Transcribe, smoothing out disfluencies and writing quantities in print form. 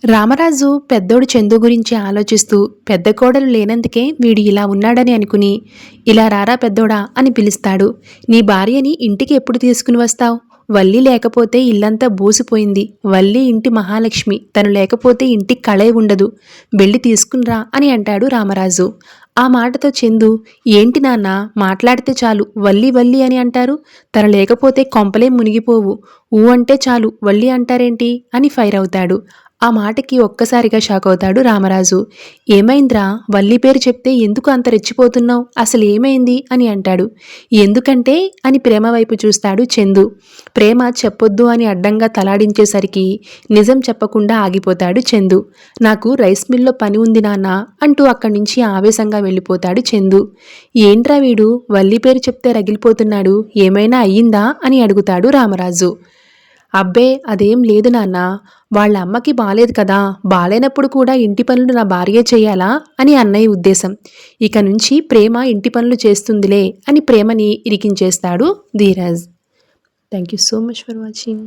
రామరాజు పెద్దోడు చందు గురించి ఆలోచిస్తూ పెద్ద కోడలు లేనందుకే వీడు ఇలా ఉన్నాడని అనుకుని, ఇలా రారా పెద్దోడా అని పిలుస్తాడు. నీ భార్యని ఇంటికి ఎప్పుడు తీసుకుని వస్తావు? వల్లి లేకపోతే ఇల్లంతా బోసిపోయింది. వల్లి ఇంటి మహాలక్ష్మి, తను లేకపోతే ఇంటికి కళే ఉండదు. వెళ్ళి తీసుకునిరా అని అంటాడు రామరాజు. ఆ మాటతో చందు, ఏంటి నాన్న, మాట్లాడితే చాలు వల్లి వల్లి అని అంటారు, తను లేకపోతే కొంపలే మునిగిపోవు, ఊ అంటే చాలు వల్లి అంటారేంటి అని ఫైర్ అవుతాడు. ఆ మాటకి ఒక్కసారిగా షాక్ అవుతాడు రామరాజు. ఏమైందిరా, వల్లి పేరు చెప్తే ఎందుకు అంత రెచ్చిపోతున్నావు, అసలు ఏమైంది అని అంటాడు. ఎందుకంటే అని ప్రేమ వైపు చూస్తాడు చందు. ప్రేమ చెప్పొద్దు అని అడ్డంగా తలాడించేసరికి నిజం చెప్పకుండా ఆగిపోతాడు చందు. నాకు రైస్ మిల్లో పని ఉంది నాన్న అంటూ అక్కడి నుంచి ఆవేశంగా వెళ్ళిపోతాడు చందు. ఏంట్రా వీడు వల్లి పేరు చెప్తే రగిలిపోతున్నాడు, ఏమైనా అయ్యిందా అని అడుగుతాడు రామరాజు. అబ్బే అదేం లేదు నాన్న, వాళ్ళ అమ్మకి బాలేదు కదా, బాలేనప్పుడు కూడా ఇంటి పనులు నా భార్యే చెయ్యాలా అని అన్నయ్య ఉద్దేశం. ఇక నుంచి ప్రేమ ఇంటి పనులు చేస్తుందిలే అని ప్రేమని ఇరికించేస్తాడు Dheeraj. Thank you so much for watching.